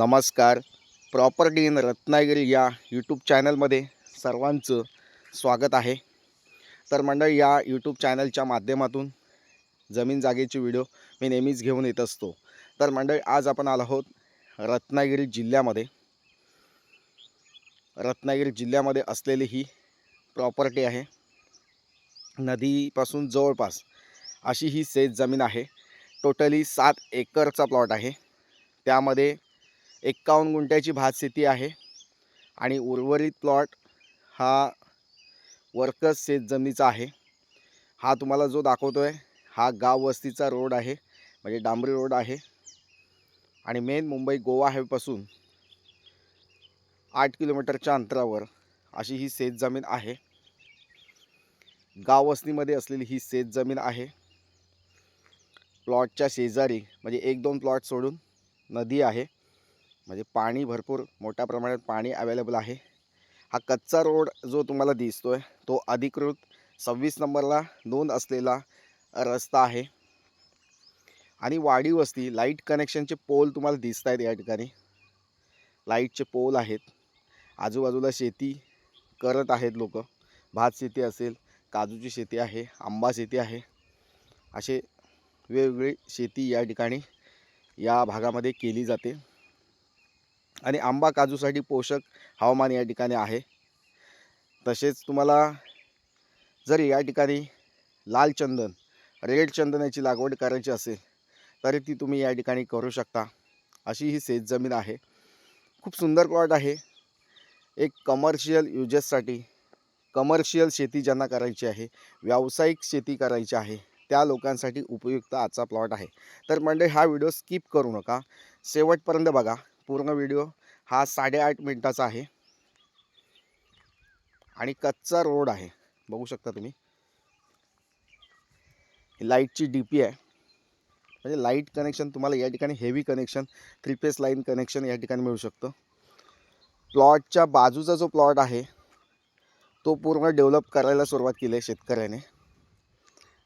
नमस्कार. Property in Ratnagiri या YouTube चॅनलमध्ये सर्वांचं स्वागत आहे. तर मंडळी, या यूट्यूब चॅनलच्या माध्यमातून जमीन जागेचे व्हिडिओ मी नेहमीच घेऊन येत असतो. तर मंडळी, आज आपण आलो आहोत रत्नागिरी जिल्ह्यामध्ये असलेली ही प्रॉपर्टी आहे. नदीपासून जवळपास अशी ही शेत जमीन आहे. टोटली 7 एकरचा प्लॉट आहे. त्यामध्ये 51 गुंठ्याची भातशेती आहे आणि उर्वरित प्लॉट हा वर्कर्स शेत जमिनीचा आहे. हा तुम्हाला जो दाखवतो आहे हा गाव वस्तीचा रोड आहे, म्हणजे डांबरी रोड आहे आणि मेन मुंबई गोवा हायवेपासून 8 किलोमीटरच्या अंतरावर अशी ही शेत जमीन आहे. गाव वस्तीमध्ये असलेली ही शेत जमीन आहे. प्लॉटच्या शेजारी म्हणजे 1-2 प्लॉट सोडून नदी आहे, म्हणजे पाणी भरपूर मोठ्या प्रमाणात पाणी अवेलेबल आहे. हा कच्चा रोड जो तुम्हाला दिसतोय तो अधिकृत 26 नंबरला नोंद असलेला रस्ता आहे. आणि वाडी वस्ती लाईट कनेक्शनचे पोल तुम्हाला दिसत आहेत. या ठिकाणी लाईटचे पोल आहेत. आजूबाजूला शेती करत आहेत लोक. भात शेती असेल, काजूची शेती आहे, आंबा शेती आहे, असे वेगवेगळी शेती या ठिकाणी या भागामध्ये केली जाते. आणि आंबा काजूसाठी पोषक हवामान या ठिकाणी आहे. तसेच तुम्हाला जर या ठिकाणी लाल चंदन, रेड चंदनाची लागवड करायची असेल तरी ती तुम्ही या ठिकाणी करू शकता. अशी ही शेत जमीन आहे. खूप सुंदर प्लॉट आहे. एक कमर्शियल युजेससाठी, कमर्शियल शेती ज्यांना करायची आहे, व्यावसायिक शेती करायची आहे, त्या लोकांसाठी उपयुक्त आजचा प्लॉट आहे. तर मंडळी, हा व्हिडिओ स्किप करू नका, शेवटपर्यंत बघा. पूर्ण व्हिडिओ हा 8.5 मिनिटाचा आहे आणि कच्चा रोड आहे. बघू शकता तुम्ही. लाईटची DP आहे, म्हणजे लाईट कनेक्शन तुम्हाला या ठिकाणी heavy connection, 3 face line connection या ठिकाणी मिळू शकतं. प्लॉटच्या बाजूचा जो प्लॉट आहे तो पूर्ण डेव्हलप करायला सुरुवात केली आहे शेतकऱ्याने.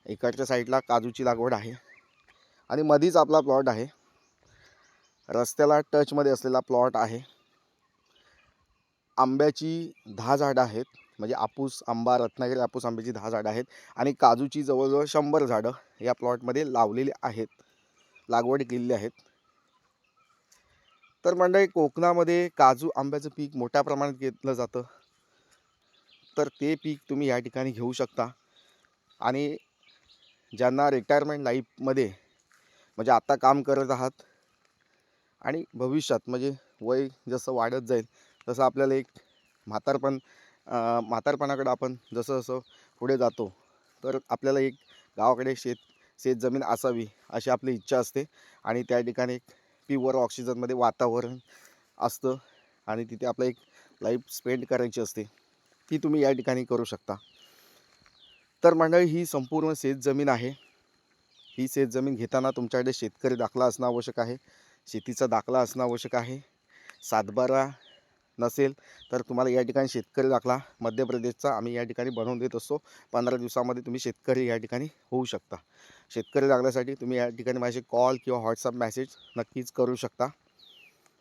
इकडच्या साईडला काजूची लागवड आहे आणि मधीच आपला प्लॉट आहे. रस्त्याला टचमध्ये असलेला प्लॉट आहे. आंब्याची 10 झाडं आहेत, म्हणजे आपूस आंबा, रत्नागिरी आपूस आंब्याची 10 झाडं आहेत आणि काजूची जवळजवळ 100 झाडं या प्लॉटमध्ये लावलेली आहेत, लागवड केलेली आहेत. तर मंडळी, कोकणामध्ये काजू आंब्याचं पीक मोठ्या प्रमाणात घेतलं जातं. तर ते पीक तुम्ही या ठिकाणी घेऊ शकता. आणि ज्यांना रिटायरमेंट लाईफमध्ये, म्हणजे आता काम करत आहात आणि भविष्यात म्हणजे वय जसं वाढत जाईल तसं आपल्याला एक म्हातारपणाकडे आपण जसं जसं पुढे जातो तर आपल्याला एक गावाकडे शेत जमीन असावी अशी आपली इच्छा असते. आणि त्या ठिकाणी एक प्युअर ऑक्सिजनमध्ये वातावरण असतं आणि तिथे आपलं एक लाईफ स्पेंड करायची असते, ती तुम्ही या ठिकाणी करू शकता. तर मंडळी, ही संपूर्ण शेत जमीन आहे. ही शेत जमीन घेताना तुमच्याकडे शेतकरी दाखला असणं आवश्यक आहे, शेतीचा दाखला असणं आवश्यक आहे. 7/12 नसेल तर तुम्हाला या ठिकाणी शेतकरी दाखला मध्य प्रदेशचा आम्ही या ठिकाणी बनवून देत असतो. 15 दिवसामध्ये तुम्ही शेतकरी या ठिकाणी होऊ शकता. शेतकरी दाखल्यासाठी तुम्ही या ठिकाणी माझे कॉल किंवा व्हॉट्सअप मेसेज नक्कीच करू शकता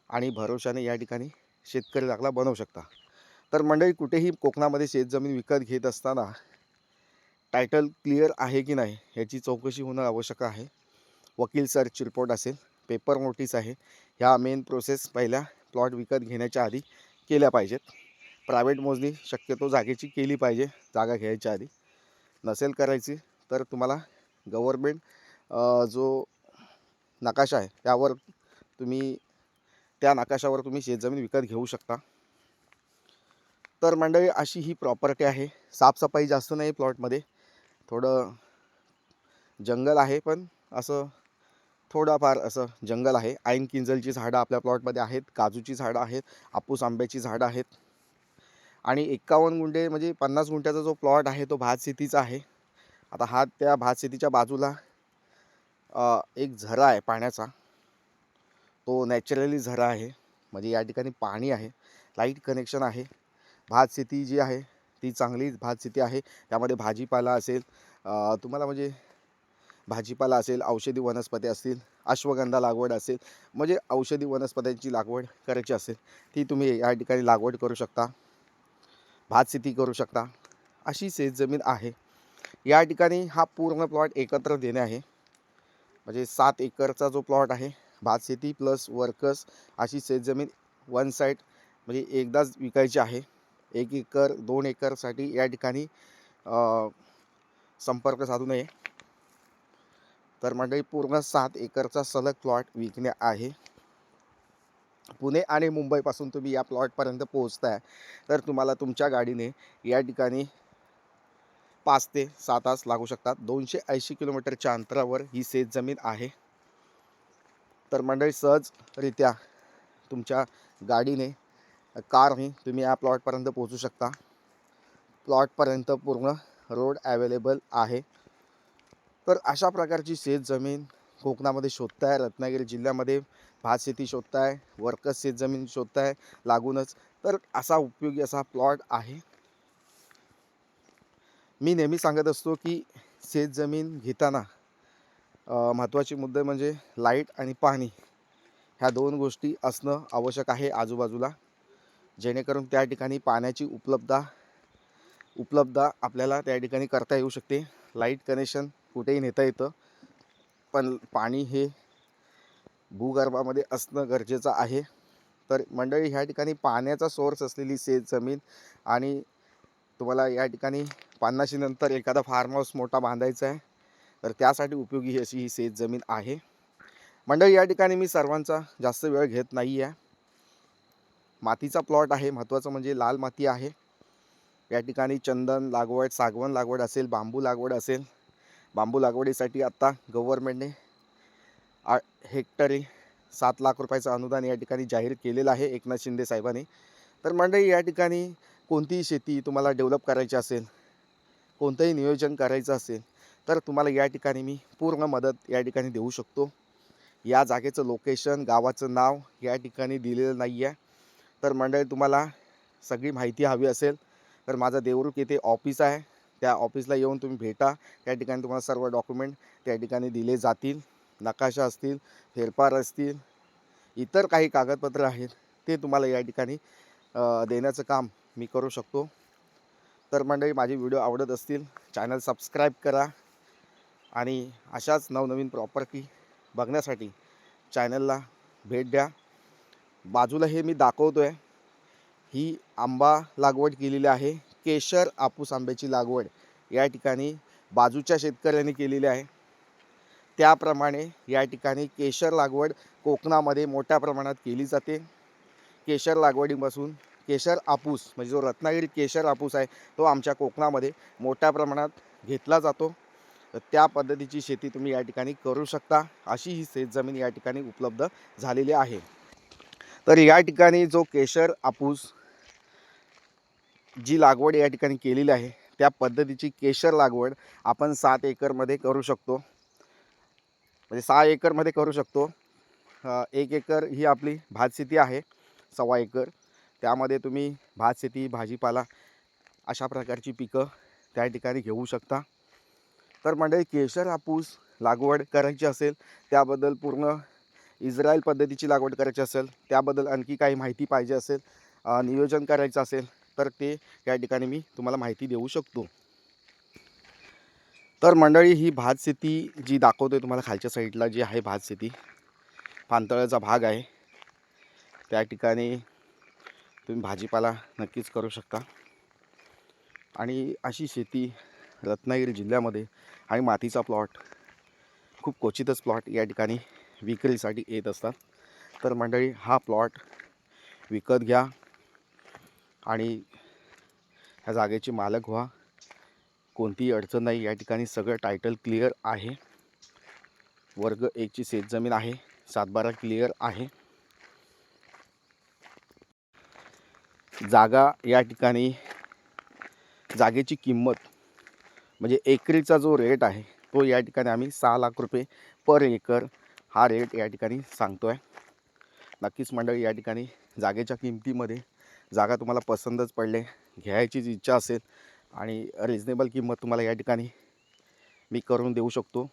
आणि भरोशाने या ठिकाणी शेतकरी दाखला बनवू शकता. तर मंडळी, कुठेही कोकणामध्ये शेतजमीन विकत घेत असताना टायटल क्लिअर आहे की नाही याची चौकशी होणं आवश्यक आहे. वकील सर्च रिपोर्ट असेल, पेपर नोटीस आहे, ह्या मेन प्रोसेस पहिल्या प्लॉट विकत घेण्याच्या आधी केल्या पाहिजेत. प्रायव्हेट मोजणी शक्यतो जागेची केली पाहिजे जागा घ्यायच्या आधी. नसेल करायची तर तुम्हाला गव्हर्मेंट जो नकाशा आहे त्यावर त्या नकाशावर तुम्ही शेतजमीन विकत घेऊ शकता. तर मंडळी, अशी ही प्रॉपर्टी आहे. साफसफाई जास्त नाही प्लॉटमध्ये, थोडं जंगल आहे, पण असं थोडाफार असं जंगल आहे. ऐन किंजलची झाडं आपल्या प्लॉटमध्ये आहेत, काजूची झाडं आहेत, आपूस आंब्याची झाडं आहेत. आणि 51 गुंठे म्हणजे 50 गुंठ्याचा जो प्लॉट आहे तो भातशेतीचा आहे. आता हा त्या भातशेतीच्या बाजूला एक झरा आहे पाण्याचा, तो नॅचरली झरा आहे, म्हणजे या ठिकाणी पाणी आहे, लाईट कनेक्शन आहे. भातशेती जी आहे ती चांगली भातशेती आहे. त्यामध्ये भाजीपाला असेल, तुम्हाला म्हणजे भाजीपाला असेल, औषधी वनस्पती असतील, अश्वगंधा लागवड असेल, म्हणजे औषधी वनस्पत्यांची लागवड करायची असेल ती तुम्ही या ठिकाणी लागवड करू शकता. भात शेती करू शकता, अशी शेतजमीन आहे. या ठिकाणी हा पूर्ण प्लॉट एकत्र देणे आहे. म्हणजे 7 एकरचा जो प्लॉट आहे, भात शेती प्लस वर्कर्स अशी शेतजमीन वन साईड म्हणजे एकदाच विकायची आहे. 1 एकर 2 एकरसाठी या ठिकाणी संपर्क साधू नये. तर मंडळी पूर्ण 7 एकरचा सलग प्लॉट विकणे आहे. पुणे आणि मुंबईपासून तुम्ही या प्लॉटपर्यंत पोहोचताय तर तुम्हाला तुमच्या गाडीने या ठिकाणी 5 ते 6 तास लागू शकतात. 280 किलोमीटरच्या अंतरावर ही शेतजमीन आहे. तर मंडळी सहजरित्या तुमच्या गाडीने कारने तुम्ही या प्लॉटपर्यंत पोहोचू शकता. प्लॉटपर्यंत पूर्ण रोड अवेलेबल आहे. तर अशा प्रकारची शेतजमीन कोकणामध्ये शोधताय, रत्नागिरी जिल्ह्यामध्ये भात शेती शोधताय, वर्कर्स शेतजमीन शोधताय लागूनच, तर असा उपयोगी असा प्लॉट आहे. मी नेहमी सांगत असतो की शेतजमीन घेताना महत्त्वाचे मुद्दे म्हणजे लाईट आणि पाणी ह्या 2 गोष्टी असणं आवश्यक आहे आजूबाजूला, जेणेकरून त्या ठिकाणी पाण्याची उपलब्धता आपल्याला त्या ठिकाणी करता येऊ शकते. लाईट कनेक्शन कुठेही नेता येतं, पण पाणी हे भूगर्भामध्ये असणं गरजेचं आहे. तर मंडळी ह्या ठिकाणी पाण्याचा सोर्स असलेली शेतजमीन आणि तुम्हाला या ठिकाणी 50 नंतर एखादा फार्म हाऊस मोठा बांधायचा आहे तर त्यासाठी उपयोगी अशी ही शेतजमीन आहे. मंडळी या ठिकाणी मी सर्वांचा जास्त वेळ घेत नाही आहे. मातीचा प्लॉट आहे, महत्त्वाचं म्हणजे लाल माती आहे. या ठिकाणी चंदन लागवड, सागवण लागवड असेल, बांबू लागवड असेल. बांबू लागवडीसाठी आत्ता गव्हर्नमेंटने हेक्टरी 7 लाख रुपयाचं अनुदान या ठिकाणी जाहीर केलेलं आहे एकनाथ शिंदे साहेबांनी. तर मंडळी या ठिकाणी कोणतीही शेती तुम्हाला डेव्हलप करायची असेल, कोणतंही नियोजन करायचं असेल तर तुम्हाला या ठिकाणी मी पूर्ण मदत या ठिकाणी देऊ शकतो. या जागेचं लोकेशन, गावाचं नाव या ठिकाणी दिलेलं नाही आहे. तर मंडळी तुम्हाला सगळी माहिती हवी असेल तर माझा देवरुख येथे ऑफिस आहे, त्या ऑफिसला येऊन तुम्ही भेटा. त्या ठिकाणी तुम्हाला सर्व डॉक्युमेंट त्या ठिकाणी दिले जातील. नकाशा असतील, फेरफार असतील, इतर काही कागदपत्र आहेत ते तुम्हाला या ठिकाणी देण्याचं काम मी करू शकतो. तर मंडळी माझे व्हिडिओ आवडत असतील चॅनल सबस्क्राईब करा आणि अशाच नवनवीन प्रॉपर्टी बघण्यासाठी चॅनलला भेट द्या. बाजूला हे मी दाखवतो आहे, ही आंबा लागवड केलेली आहे. केशर आपूस आंब्याची लागवड या ठिकाणी बाजूच्या शेतकऱ्यांनी केलेली आहे. त्याप्रमाणे या ठिकाणी केशर लागवड कोकणामध्ये मोठ्या प्रमाणात केली जाते. केशर लागवडीपासून केशर आपूस म्हणजे जो रत्नागिरी केशर आपूस आहे तो आमच्या कोकणामध्ये मोठ्या प्रमाणात घेतला जातो. तर त्या पद्धतीची शेती तुम्ही या ठिकाणी करू शकता. अशी ही शेतजमीन या ठिकाणी उपलब्ध झालेली आहे. तर या ठिकाणी जो केशर आपूस जी लागवड या ठिकाणी केलेली आहे त्या पद्धतीची केशर लागवड आपण 7 एकरमध्ये करू शकतो. म्हणजे 6 एकरमध्ये करू शकतो. 1 एकर ही आपली भात शेती आहे, 1.25 एकर त्यामध्ये तुम्ही भात शेती, भाजीपाला अशा प्रकारची पिकं त्या ठिकाणी घेऊ शकता. तर मंडळी केशर हापूस लागवड करायची असेल, त्याबद्दल पूर्ण इस्रायल पद्धतीची लागवड करायची असेल, त्याबद्दल आणखी काही माहिती पाहिजे असेल, नियोजन करायचं असेल तर ते या ठिकाणी मी तुम्हाला माहिती देऊ शकतो. तर मंडळी ही भात शेती जी दाखवतोय तुम्हाला खालच्या साईडला जी आहे भात शेती, पानतळ्याचा भाग आहे. त्या ठिकाणी तुम्ही भाजीपाला नक्कीच करू शकता. आणि अशी शेती रत्नागिरी जिल्ह्यामध्ये आणि मातीचा प्लॉट खूप क्वचितच प्लॉट या ठिकाणी विक्रीसाठी येत असतात. तर मंडळी हा प्लॉट विकत घ्या आणि ह्या जागेचे मालक व्हा. कोणतीही अडचण नाही, या ठिकाणी सगळं टायटल क्लिअर आहे. वर्ग 1ची शेतजमीन आहे, 7/12 क्लिअर आहे. जागा या ठिकाणी जागेची किंमत म्हणजे एकरीचा जो रेट आहे तो या ठिकाणी आम्ही 6 लाख रुपये पर एकर हा रेट या ठिकाणी सांगतो आहे. नक्कीच मंडळी या ठिकाणी जागेच्या किमतीमध्ये जागा तुम्हाला पसंतच पडले, घ्यायचीच इच्छा असेल आणि रिजनेबल किंमत तुम्हाला या ठिकाणी मी करून देऊ शकतो.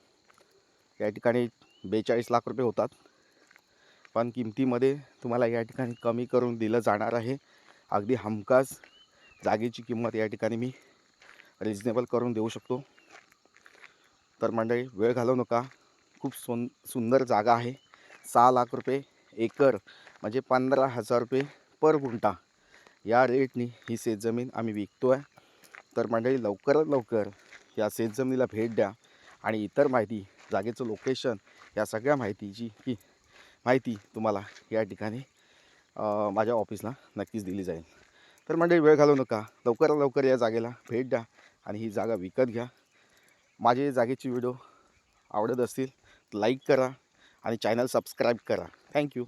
या ठिकाणी 42 लाख रुपये होतात, पण किमतीमध्ये तुम्हाला या ठिकाणी कमी करून दिलं जाणार आहे. अगदी हमखास जागेची किंमत या ठिकाणी मी रिजनेबल करून देऊ शकतो. तर मंडळी, वेळ घालवू नका. खूप सुंदर जागा आहे. 6 लाख रुपये एकर म्हणजे 15,000 रुपये पर गुंठा या रेटनी ही शेतजमीन आम्ही विकतो आहे. तर मंडळी, लवकरात लवकर या शेतजमिनीला भेट द्या आणि इतर माहिती, जागेचं लोकेशन, या सगळ्या माहिती तुम्हाला या ठिकाणी माझ्या ऑफिसला नक्कीच दिली जाईल. तर मंडळी, वेळ घालवू नका. लवकरात लवकर या जागेला भेट द्या आणि ही जागा विकत घ्या. माझे जागेची व्हिडिओ आवडत असतील लाईक करा आणि चॅनल सबस्क्राईब करा. थँक्यू.